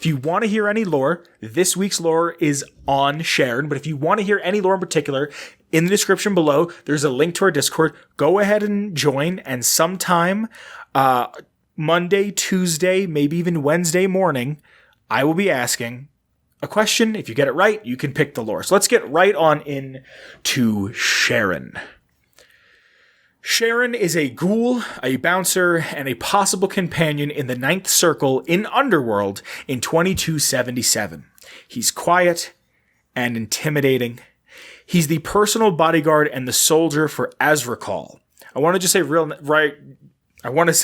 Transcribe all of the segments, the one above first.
you want to hear any lore, this week's lore is on Charon. But if you want to hear any lore in particular, in the description below, there's a link to our Discord. Go ahead and join. And sometime Monday, Tuesday, maybe even Wednesday morning, I will be asking a question. If you get it right, you can pick the lore. So let's get right on in to Charon. Charon is a ghoul, a bouncer, and a possible companion in the Ninth Circle in Underworld in 2277. He's quiet and intimidating. He's the personal bodyguard and the soldier for Azrakal. I want to just say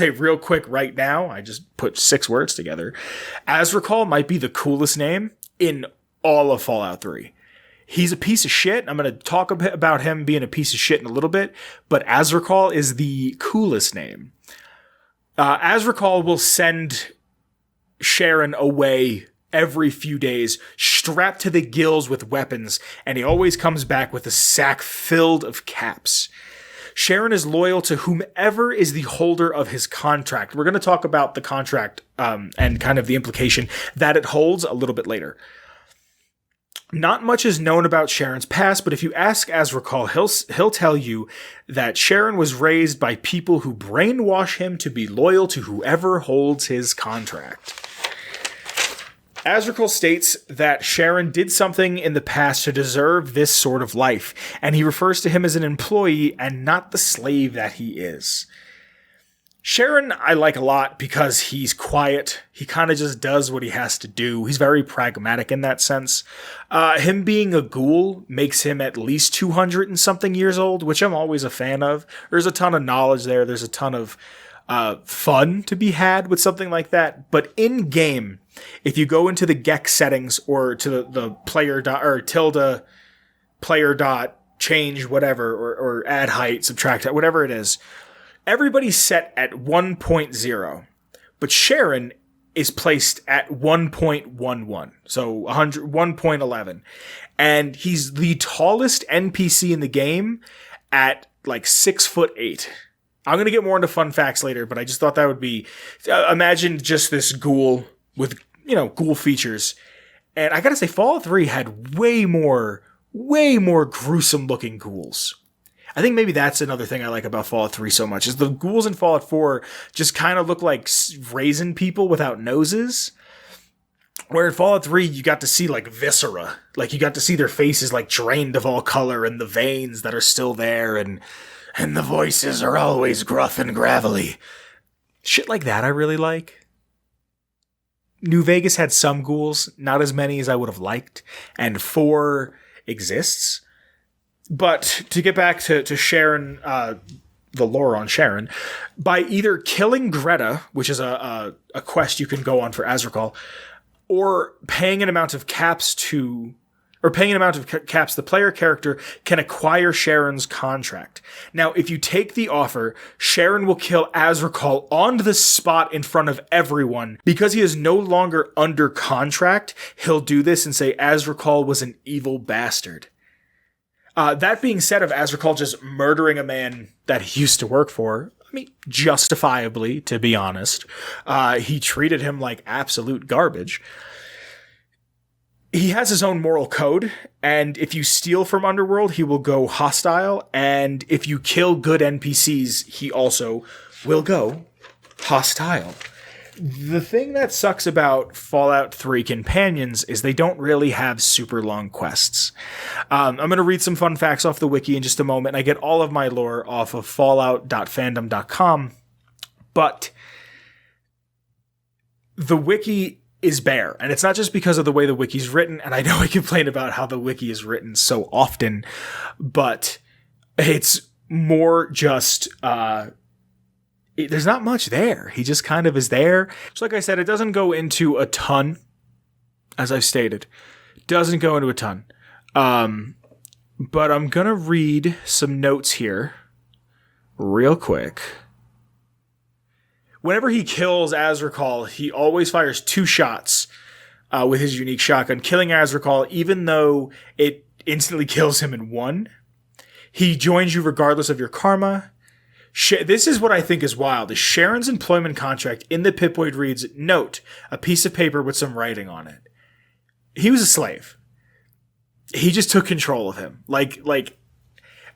real quick right now. I just put 6 words together. Azrakal might be the coolest name in all of Fallout 3. He's a piece of shit. I'm going to talk a bit about him being a piece of shit in a little bit, but Azrakal is the coolest name. Azrakal will send Charon away every few days, strapped to the gills with weapons, and he always comes back with a sack filled of caps. Charon is loyal to whomever is the holder of his contract. We're going to talk about the contract and kind of the implication that it holds a little bit later. Not much is known about Charon's past, but if you ask Azrakal, he'll tell you that Charon was raised by people who brainwash him to be loyal to whoever holds his contract. Azrakal states that Charon did something in the past to deserve this sort of life, and he refers to him as an employee and not the slave that he is. Charon I like a lot because he's quiet. He kind of just does what he has to do. He's very pragmatic in that sense. Him being a ghoul makes him at least 200 and something years old, which I'm always a fan of. There's a ton of knowledge there. There's a ton of fun to be had with something like that. But in game, if you go into the Gex settings or to the player dot or tilde player dot change whatever or add height, subtract height, whatever it is, everybody's set at 1.0, but Charon is placed at 1.11, so 1.11, and he's the tallest NPC in the game at like 6'8". I'm gonna get more into fun facts later, but I just thought that would be imagine just this ghoul with ghoul features, and I gotta say Fallout 3 had way more gruesome looking ghouls. I think maybe that's another thing I like about Fallout 3 so much, is the ghouls in Fallout 4 just kind of look like raisin people without noses. Where in Fallout 3, you got to see like viscera. Like you got to see their faces like drained of all color and the veins that are still there and the voices are always gruff and gravelly. Shit like that I really like. New Vegas had some ghouls, not as many as I would have liked, and 4 exists. But to get back to Charon, the lore on Charon, by either killing Greta, which is a quest you can go on for Azrakal, or paying an amount of caps, the player character can acquire Charon's contract. Now, if you take the offer, Charon will kill Azrakal on the spot in front of everyone. Because he is no longer under contract, he'll do this and say Azrakal was an evil bastard. That being said, of Azrakal just murdering a man that he used to work for, I mean, justifiably, to be honest, he treated him like absolute garbage. He has his own moral code, and if you steal from Underworld, he will go hostile, and if you kill good NPCs, he also will go hostile. The thing that sucks about Fallout 3 companions is they don't really have super long quests. I'm going to read some fun facts off the wiki in just a moment. I get all of my lore off of fallout.fandom.com, but the wiki is bare, and it's not just because of the way the wiki's written, and I know I complain about how the wiki is written so often, but it's more just there's not much there. He just kind of is there. So like I said, it doesn't go into a ton, as I've stated. Doesn't go into a ton. But I'm going to read some notes here real quick. Whenever he kills Azrakal, he always fires 2 shots with his unique shotgun, killing Azrakal, even though it instantly kills him in 1. He joins you regardless of your karma. This is what I think is wild. Is Charon's employment contract in the Pip-Boy reads, note, a piece of paper with some writing on it. He was a slave. He just took control of him.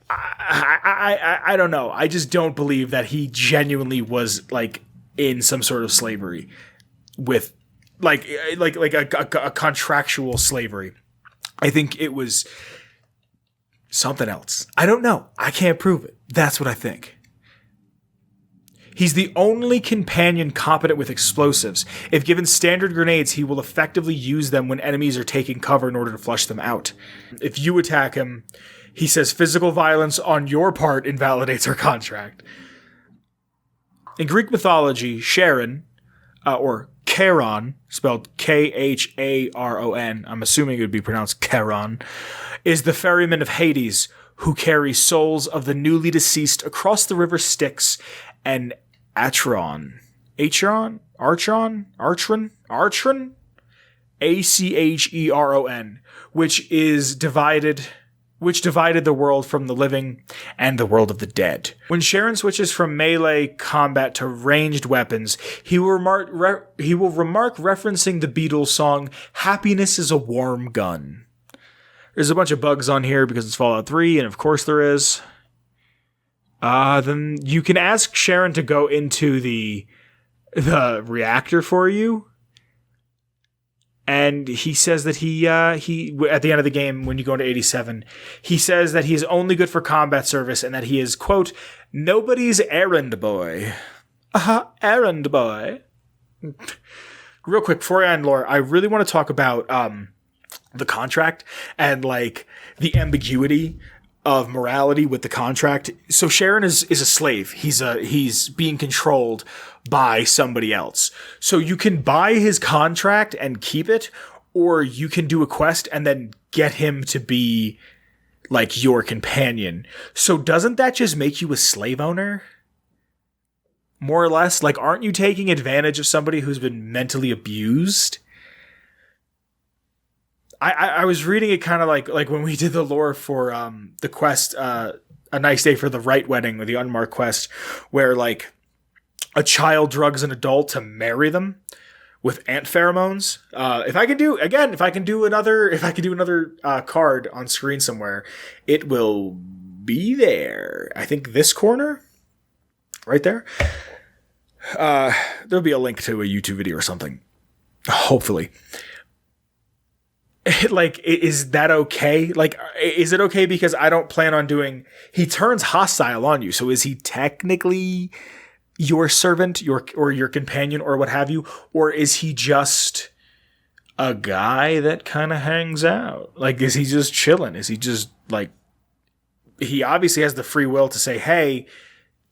I don't know. I just don't believe that he genuinely was in some sort of slavery with a contractual slavery. I think it was something else. I don't know. I can't prove it. That's what I think. He's the only companion competent with explosives. If given standard grenades, he will effectively use them when enemies are taking cover in order to flush them out. If you attack him, he says physical violence on your part invalidates our contract. In Greek mythology, Charon, or Charon, spelled Kharon, I'm assuming it would be pronounced Charon, is the ferryman of Hades who carries souls of the newly deceased across the river Styx and Acheron, Acheron, Acheron, which divided the world from the living and the world of the dead. When Charon switches from melee combat to ranged weapons, he will remark referencing the Beatles song, "Happiness is a warm gun." There's a bunch of bugs on here because it's Fallout 3, and of course there is. Then you can ask Charon to go into the reactor for you. And he says that he at the end of the game, when you go into 87, he says that he is only good for combat service and that he is, quote, nobody's errand boy. Errand boy. Real quick, before I end lore, I really want to talk about the contract and the ambiguity of morality with the contract. So Charon is a slave. He's being controlled by somebody else. So you can buy his contract and keep it, or you can do a quest and then get him to be your companion. So doesn't that just make you a slave owner? More or less? Aren't you taking advantage of somebody who's been mentally abused? I was reading it kind of like when we did the lore for the quest, A Nice Day for the Right Wedding, or the Unmarked quest, where a child drugs an adult to marry them with ant pheromones. If I can do another card on screen somewhere, it will be there. I think this corner, right there. There'll be a link to a YouTube video or something. Hopefully. Is that okay? Is it okay because I don't plan on doing... He turns hostile on you, so is he technically your servant, or your companion, or what have you? Or is he just a guy that kind of hangs out? Is he just chilling? Is he just, he obviously has the free will to say, hey,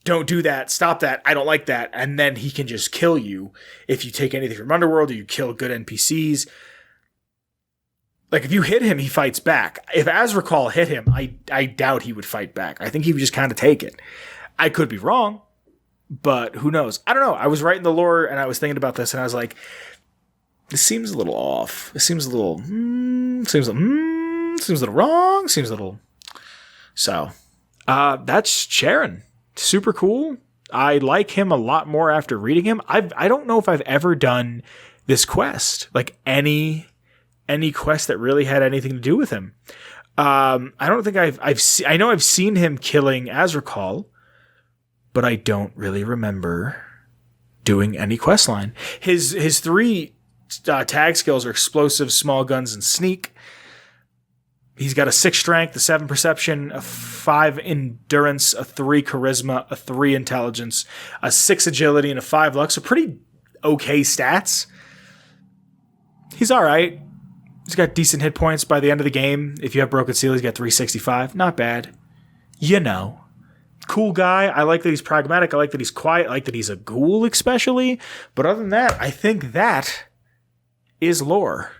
don't do that, stop that, I don't like that, and then he can just kill you if you take anything from Underworld, or you kill good NPCs. If you hit him, he fights back. If Azrakal hit him, I doubt he would fight back. I think he would just kind of take it. I could be wrong, but who knows? I don't know. I was writing the lore, and I was thinking about this, and I was like, this seems a little off. This seems a little, seems a little wrong, seems a little... So, that's Charon. Super cool. I like him a lot more after reading him. I don't know if I've ever done this quest, any quest that really had anything to do with him. I don't think I know I've seen him killing Azrakal, but I don't really remember doing any quest line. His 3 tag skills are explosive, small guns, and sneak. He's got a 6 strength, a 7 perception, a 5 endurance, a 3 charisma, a 3 intelligence, a 6 agility, and a 5 luck. So pretty okay stats. He's all right. He's got decent hit points by the end of the game. If you have Broken Seal, he's got 365. Not bad. Cool guy. I like that he's pragmatic. I like that he's quiet. I like that he's a ghoul, especially. But other than that, I think that is lore.